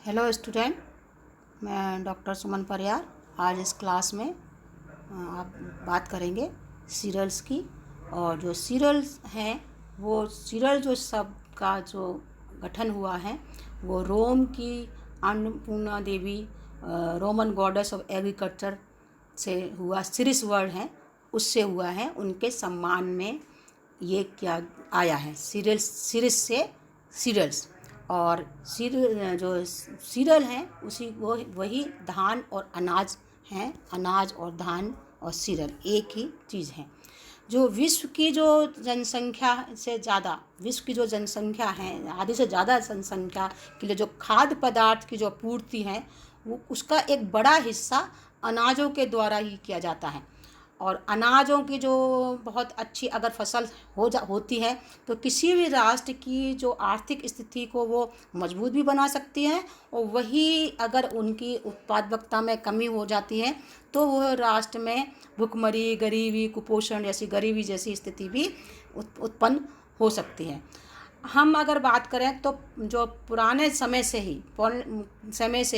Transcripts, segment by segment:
Hello student, मैं doctor सुमन परियार। आज इस क्लास में आप बात करेंगे सीरियल्स की। और जो सीरियल्स हैं वो सीरियल जो सब का जो गठन हुआ है वो रोम की अन्नपूर्णा देवी, रोमन गॉडेस ऑफ एग्रीकल्चर से हुआ। सीरीज वर्ड है, उससे हुआ है। उनके सम्मान में ये क्या आया है, सीरीज से सीरियल्स। और जो सीरियल हैं उसी वो वही धान और अनाज हैं। अनाज और धान और सीरियल एक ही चीज़ है। जो विश्व की जो जनसंख्या से ज़्यादा, विश्व की जो जनसंख्या है, आधी से ज़्यादा जनसंख्या के लिए जो खाद्य पदार्थ की जो पूर्ति है वो उसका एक बड़ा हिस्सा अनाजों के द्वारा ही किया जाता है। और अनाजों की जो बहुत अच्छी अगर फसल होती है तो किसी भी राष्ट्र की जो आर्थिक स्थिति को वो मजबूत भी बना सकती है। और वही अगर उनकी उत्पादकता में कमी हो जाती है तो वह राष्ट्र में भुखमरी, गरीबी, कुपोषण जैसी स्थिति भी उत्पन्न हो सकती है। हम अगर बात करें तो जो पुराने समय से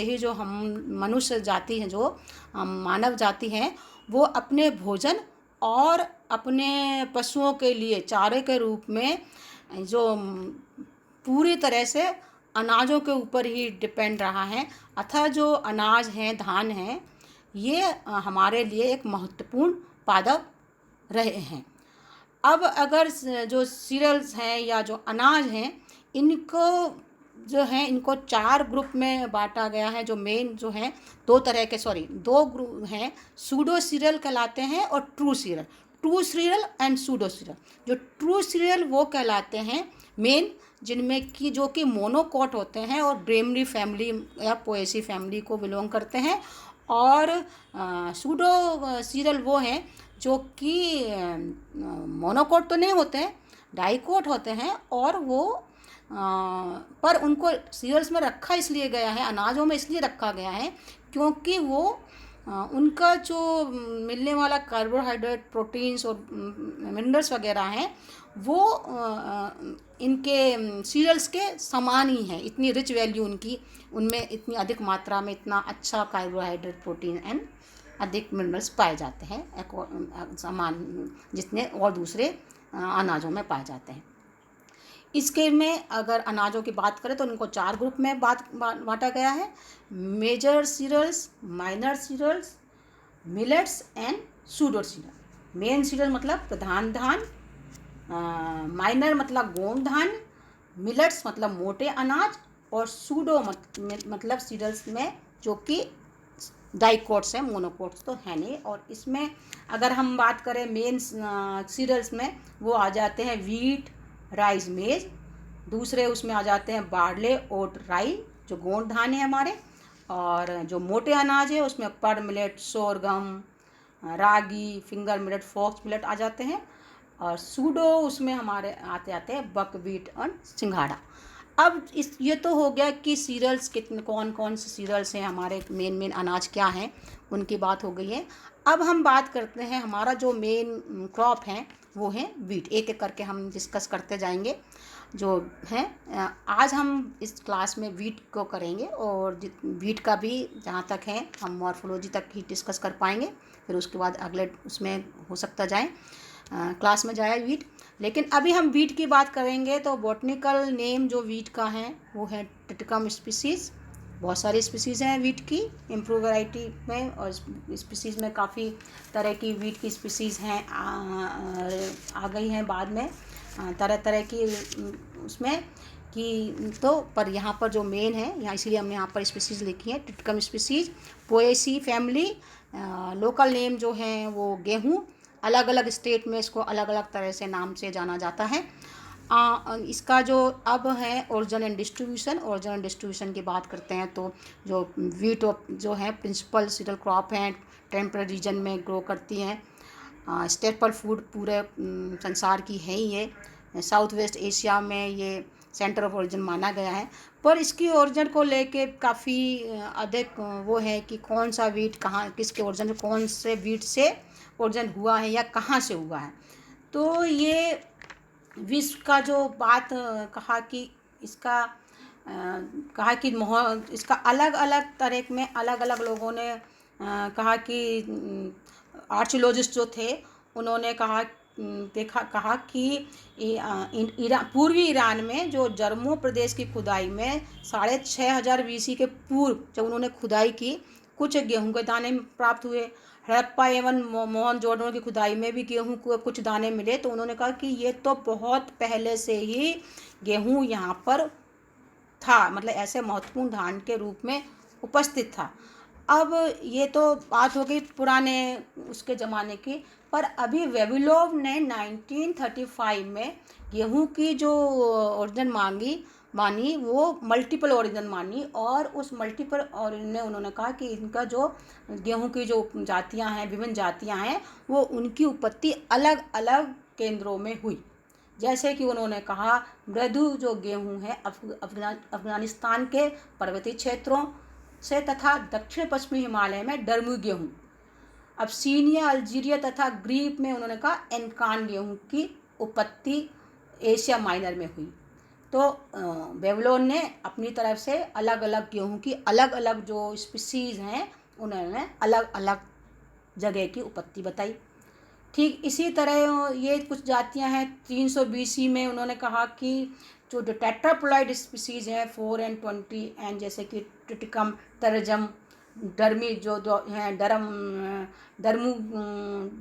ही जो हम मनुष्य जाति हैं, जो मानव जाति हैं, वो अपने भोजन और अपने पशुओं के लिए चारे के रूप में जो पूरी तरह से अनाजों के ऊपर ही डिपेंड रहा है। अतः जो अनाज हैं, धान हैं, ये हमारे लिए एक महत्वपूर्ण पादप रहे हैं। अब अगर जो सीरियल्स हैं या जो अनाज हैं, इनको 4 ग्रुप में बांटा गया है। जो मेन जो है दो ग्रुप हैं। सूडो सीरियल कहलाते हैं और true serial and pseudo serial. जो ट्रू सीरियल वो कहलाते हैं मेन, जिनमें कि जो कि मोनोकॉट होते हैं और ग्रेमरी फैमिली या पोएसी फैमिली को बिलोंग करते हैं। और सूडो सीरियल वो हैं जो कि मोनोकोट तो नहीं होते हैं, डाइकोट होते हैं। और वो पर उनको सीरियल्स में रखा इसलिए गया है, अनाजों में इसलिए रखा गया है क्योंकि वो उनका जो मिलने वाला कार्बोहाइड्रेट, प्रोटीन्स और मिनरल्स वगैरह हैं वो इनके सीरियल्स के समान ही हैं। इतनी रिच वैल्यू उनमें इतनी अधिक मात्रा में इतना अच्छा कार्बोहाइड्रेट, प्रोटीन एंड अधिक मिनरल्स पाए जाते हैं समान, जितने और दूसरे अनाजों में पाए जाते हैं। इसके में अगर अनाजों की बात करें तो उनको 4 ग्रुप में बांटा गया है। Major cereals, minor cereals, millets and pseudo cereal. Main cereal मतलब प्रधान धान, माइनर मतलब गौण धान, मिलेट्स मतलब मोटे अनाज, और सूडो मतलब सीरियल्स में जो कि डाइकोट्स हैं, मोनोकोट्स तो है नहीं। और इसमें अगर हम बात करें मेन सीरियल्स में, वो आ जाते हैं वीट, राइस, मेज। दूसरे उसमें आ जाते हैं बार्ले, ओट, राई, जो गौण धान है हमारे। और जो मोटे अनाज है उसमें पड मिलेट, सोरगम, रागी, फिंगर मिलेट, फॉक्स मिलेट आ जाते हैं। और सूडो उसमें हमारे आते हैं बकवीट और सिंघाड़ा। अब ये तो हो गया कि सीरियल्स कितने, कौन कौन से सीरियल्स हैं, हमारे मेन अनाज क्या हैं, उनकी बात हो गई है। अब हम बात करते हैं हमारा जो मेन क्रॉप है वो है वीट। एक एक करके हम डिस्कस करते जाएंगे जो है। आज हम इस क्लास में वीट को करेंगे और वीट का भी जहाँ तक है हम मॉर्फोलॉजी तक ही डिस्कस कर पाएंगे। फिर उसके बाद अगले उसमें हो सकता जाए क्लास में जाए वीट। लेकिन अभी हम वीट की बात करेंगे तो बॉटनिकल नेम जो वीट का है वो है टिटकम स्पीसीज़। बहुत सारी स्पीसीज़ हैं वीट की, इम्प्रूव वैरायटी में। और स्पीसीज़ में काफ़ी तरह की वीट की स्पीसीज़ हैं, आ गई हैं बाद में तरह तरह की उसमें कि तो। पर यहाँ पर जो मेन है यहाँ, इसलिए हमने यहाँ पर स्पीसीज़ लिखी है टिटकम species, Poaceae family. Local name जो है वो गेहूँ, अलग अलग स्टेट में इसको अलग अलग तरह से नाम से जाना जाता है। इसका जो अब है ओरिजिन एंड डिस्ट्रीब्यूशन की बात करते हैं तो जो वीट जो है प्रिंसिपल सीरियल क्रॉप हैं, टेम्परेट रीजन में ग्रो करती हैं। स्टेपल फूड पूरे संसार की है ही ये। साउथ वेस्ट एशिया में ये सेंटर ऑफ ओरिजिन माना गया है। पर इसकी ओरिजिन को लेके काफ़ी अधिक वो है कि कौन सा वीट कहाँ, किसके ओरिजिन, कौन से वीट से ओरिजिन हुआ है या कहाँ से हुआ है। तो ये विश्व का जो बात कहा कि इसका कहा कि इसका अलग अलग तरह में अलग अलग लोगों ने कहा कि आर्कियोलॉजिस्ट जो थे उन्होंने कहा कहा कि पूर्वी ईरान में जो जर्मो प्रदेश की खुदाई में 6500 BC के पूर्व जब उन्होंने खुदाई की कुछ गेहूं के दाने प्राप्त हुए। हड़प्पा एवं मोहनजोदड़ो की खुदाई में भी गेहूं को कुछ दाने मिले। तो उन्होंने कहा कि ये तो बहुत पहले से ही गेहूं यहाँ पर था, मतलब ऐसे महत्वपूर्ण धान के रूप में उपस्थित था। अब ये तो बात हो गई पुराने उसके ज़माने की, पर अभी वेबिलोव ने 1935 में गेहूं की जो ओरिजिन मानी वो मल्टीपल ओरिजिन मानी, और उस मल्टीपल ओरिजिन में उन्होंने कहा कि इनका जो गेहूं की जो जातियां हैं, विभिन्न जातियां हैं, वो उनकी उत्पत्ति अलग अलग केंद्रों में हुई। जैसे कि उन्होंने कहा मृदु जो गेहूं है अफगानिस्तान के पर्वतीय क्षेत्रों से तथा दक्षिण पश्चिमी हिमालय में डर्मू गेहूं, अबसीनिया, अल्जीरिया तथा ग्रीक में उन्होंने कहा एनकान गेहूं की उत्पत्ति एशिया माइनर में हुई। तो बेबीलोन ने अपनी तरफ से अलग अलग गेहूं की अलग अलग जो स्पीसीज़ हैं उन्होंने अलग अलग जगह की उत्पत्ति बताई। ठीक इसी तरह ये कुछ जातियां हैं 300 BC में उन्होंने कहा कि जो टेट्रापोलाइड स्पीसीज़ हैं 4 and 20 एंड जैसे कि टिटिकम, तरजम, डर्मी जो हैं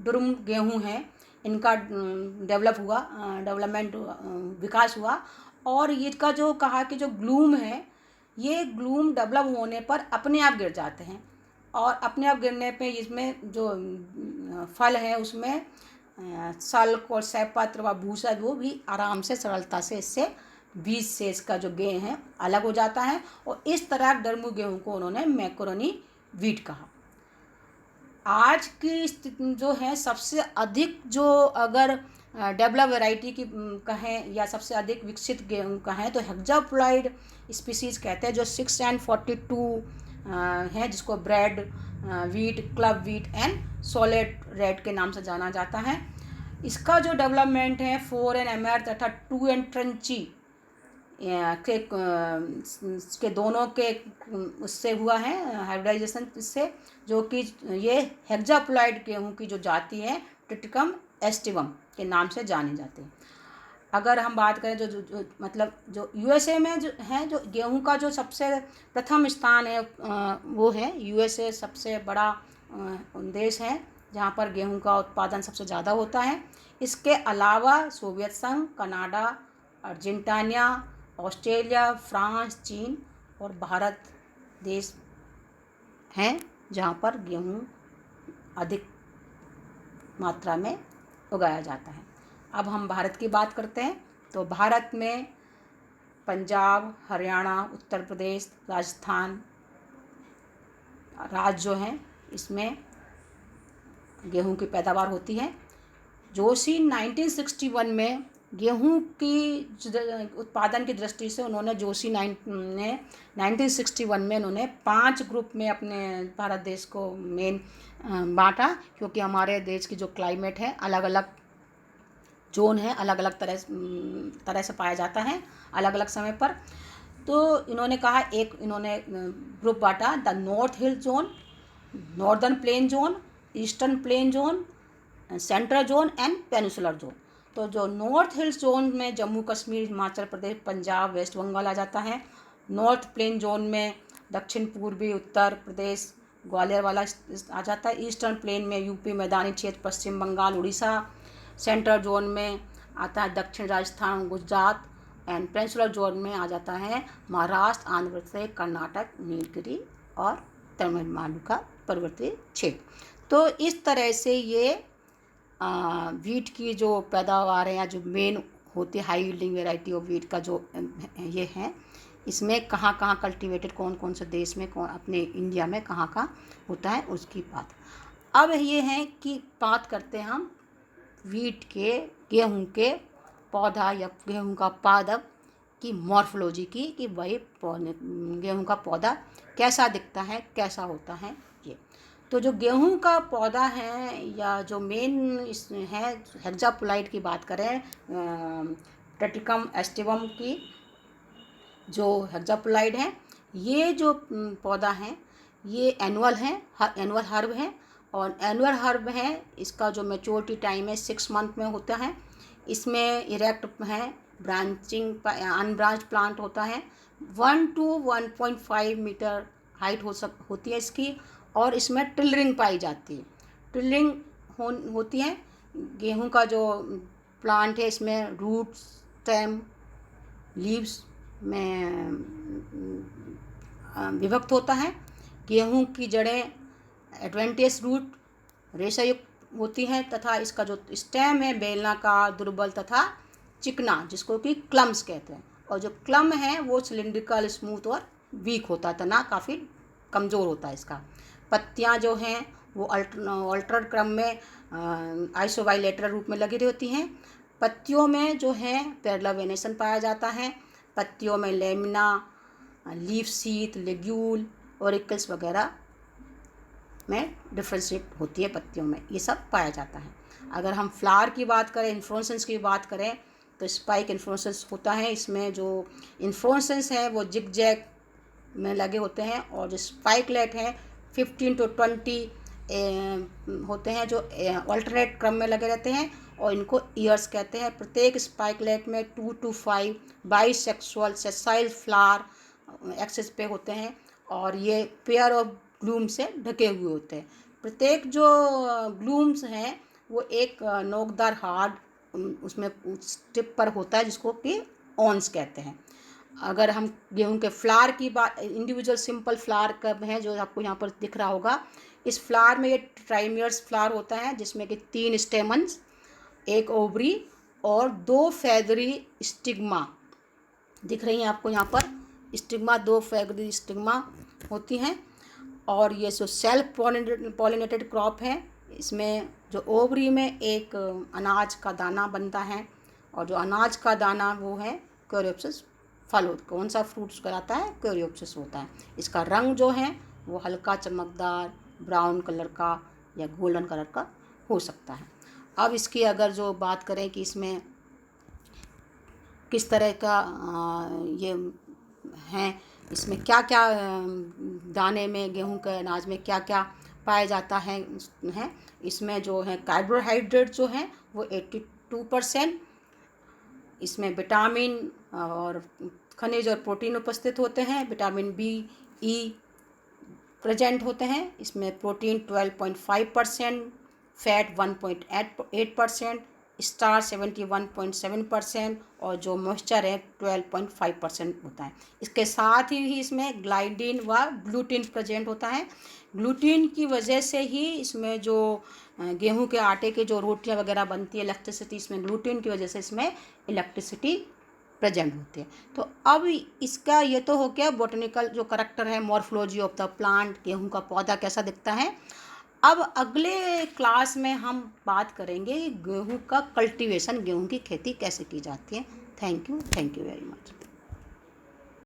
डुरुम गेहूं हैं, इनका डेवलपमेंट विकास हुआ। और इसका जो कहा कि जो ग्लूम है, ये ग्लूम डेवलप होने पर अपने आप गिर जाते हैं, और अपने आप गिरने पे इसमें जो फल है उसमें सल्क और सैपत्र व भूसा वो भी आराम से सरलता से इससे बीज से इसका जो गेहूं है अलग हो जाता है। और इस तरह डर्मू गेहूं को उन्होंने मैक्रोनी वीट कहा। आज की स्थिति जो है सबसे अधिक जो अगर डेवलप वैरायटी की कहें या सबसे अधिक विकसित गेहूं कहें तो हेक्साप्लॉइड स्पीसीज़ कहते हैं, जो 6 and 42 है, जिसको bread wheat, club wheat and solid red के नाम से जाना जाता है। इसका जो डेवलपमेंट है 4 and MR तथा 2 and ट्रंची के दोनों के उससे हुआ है हाइब्रिडाइजेशन इससे, जो कि ये हेक्साप्लॉइड गेहूं की जो जाति है टिटिकम एस्टिवम के नाम से जाने जाते हैं। अगर हम बात करें जो मतलब जो USA में जो है जो गेहूं का जो सबसे प्रथम स्थान है वो है USA, सबसे बड़ा देश है जहां पर गेहूं का उत्पादन सबसे ज़्यादा होता है। इसके अलावा सोवियत संघ, कनाडा, अर्जेंटीना, ऑस्ट्रेलिया, फ्रांस, चीन और भारत देश हैं जहां पर गेहूं अधिक मात्रा में उगाया जाता है। अब हम भारत की बात करते हैं तो भारत में पंजाब, हरियाणा, उत्तर प्रदेश, राजस्थान राज्य जो हैं इसमें गेहूं की पैदावार होती है। जोशी 1961 में गेहूं की उत्पादन की दृष्टि से उन्होंने जोशी ने 1961 में उन्होंने 5 ग्रुप में अपने भारत देश को मेन बांटा, क्योंकि हमारे देश की जो क्लाइमेट है अलग अलग जोन है, अलग अलग तरह से पाया जाता है अलग अलग समय पर। तो इन्होंने कहा एक इन्होंने ग्रुप बांटा, the north hill zone, northern plain zone, eastern plane zone, central zone and peninsular zone. तो जो नॉर्थ हिल्स जोन में जम्मू कश्मीर, हिमाचल प्रदेश, पंजाब, वेस्ट बंगाल आ जाता है। नॉर्थ प्लेन जोन में दक्षिण पूर्वी उत्तर प्रदेश, ग्वालियर वाला आ जाता है। ईस्टर्न प्लेन में यूपी, मैदानी क्षेत्र, पश्चिम बंगाल, उड़ीसा। सेंट्रल जोन में आता है दक्षिण Rajasthan, Gujarat and peninsular zone में आ जाता है महाराष्ट्र, आंध्र प्रदेश, कर्नाटक, नीलगिरी और तमिलनाडु का पर्वतीय क्षेत्र। तो इस तरह से ये वीट की जो पैदावार है या जो मेन होती है high yielding variety of wheat का जो ये है, इसमें कहाँ कहाँ कल्टीवेटेड कौन कौन से देश में कौन अपने इंडिया में कहाँ कहाँ होता है उसकी बात। अब ये है कि बात करते हैं हम वीट के गेहूं के पौधा या गेहूं का पादप की मॉर्फोलॉजी की, कि वही गेहूं का पौधा कैसा दिखता है, कैसा होता है ये। तो जो गेहूं का पौधा है या जो मेन इस है हेक्साप्लॉइड की बात करें, टेट्रिकम एस्टिवम की, जो हेक्सापोलाइड है, ये जो पौधा है ये एनुअल हर्ब है। और एनुअल हर्ब है, इसका जो मैच्योरिटी टाइम है 6 मंथ में होता है। इसमें इरेक्ट है, ब्रांचिंग अनब्रांच प्लांट होता है। 1 to 1.5 मीटर हाइट होती है इसकी। और इसमें टिलरिंग पाई जाती है। टिलरिंग होती है। गेहूं का जो प्लांट है इसमें रूट, स्टेम, लीव्स में विभक्त होता है। गेहूं की जड़ें एडवेंटियस रूट रेशा युक्त होती हैं तथा इसका जो स्टेम है बेलनाकार, दुर्बल तथा चिकना, जिसको कि क्लम्स कहते हैं। और जो क्लम है वो सिलिंड्रिकल, स्मूथ और वीक होता है, तना काफ़ी कमज़ोर होता है इसका। पत्तियां जो हैं वो अल्टर्ड क्रम में आइसोबाइलेटरल रूप में लगी होती हैं। पत्तियों में जो है पैरेलल वेनेशन पाया जाता है। पत्तियों में लेमिना, लीफ सीथ, लेग्यूल, ऑरिकल्स वगैरह में डिफ्रेंशिएट होती है पत्तियों में, ये सब पाया जाता है। अगर हम फ्लावर की बात करें, इन्फ्लोरेसेंस की बात करें, तो स्पाइक इन्फ्लोरेसेंस होता है। इसमें जो इन्फ्लोरेसेंस है वो जिग जैग में लगे होते हैं। और जो स्पाइकलेट है 15 to 20 होते हैं, जो अल्टरनेट क्रम में लगे रहते हैं और इनको ईयर्स कहते हैं। प्रत्येक स्पाइकलेट में 2 to 5 bisexual sessile flower axis पे होते हैं और ये पेयर ऑफ ग्लूम से ढके हुए होते हैं। प्रत्येक जो ग्लूम्स हैं वो एक नोकदार हार्ड उसमें टिप पर होता है, जिसको कि ऑन्स कहते हैं। अगर हम गेहूं के फ्लावर की बात, इंडिविजुअल सिंपल फ्लावर कब है जो आपको यहाँ पर दिख रहा होगा, इस फ्लावर में ये ट्राइमियर्स फ्लावर होता है, जिसमें कि 3 स्टेमन्स, 1 ओवरी और 2 फेदरी स्टिग्मा दिख रही हैं आपको यहाँ पर। स्टिग्मा, 2 फेदरी स्टिग्मा होती हैं। और ये जो सेल्फ पॉलिनेटेड क्रॉप है, इसमें जो ओवरी में एक अनाज का दाना बनता है और जो अनाज का दाना वो है कोरियोप्सिस फल। कौन सा फ्रूट्स कहलाता है? कोरियोप्सिस होता है। इसका रंग जो है वो हल्का चमकदार ब्राउन कलर का या गोल्डन कलर का हो सकता है। अब इसकी अगर जो बात करें कि इसमें किस तरह का ये हैं, इसमें क्या क्या दाने में, गेहूं के अनाज में क्या क्या पाया जाता है इसमें जो है कार्बोहाइड्रेट जो है वो 82%, इसमें विटामिन और खनिज और प्रोटीन उपस्थित होते हैं। विटामिन बी, ई प्रेजेंट होते हैं। इसमें प्रोटीन 12.5%, फैट 1.8%, स्टार 71.7% और जो मॉइस्चर है 12.5% होता है। इसके साथ ही इसमें ग्लाइडिन व ग्लूटिन प्रेजेंट होता है। ग्लूटिन की वजह से ही इसमें जो गेहूं के आटे के जो रोटियां वगैरह बनती है, इलेक्ट्रिसिटी, इसमें ग्लूटिन की वजह से इसमें इलेक्ट्रिसिटी प्रेजेंट होती है। तो अब इसका ये तो हो गया बॉटनिकल जो करैक्टर है, मॉर्फोलॉजी ऑफ द प्लांट, गेहूं का पौधा कैसा दिखता है। अब अगले क्लास में हम बात करेंगे गेहूं का कल्टीवेशन, गेहूं की खेती कैसे की जाती है। Thank you very much.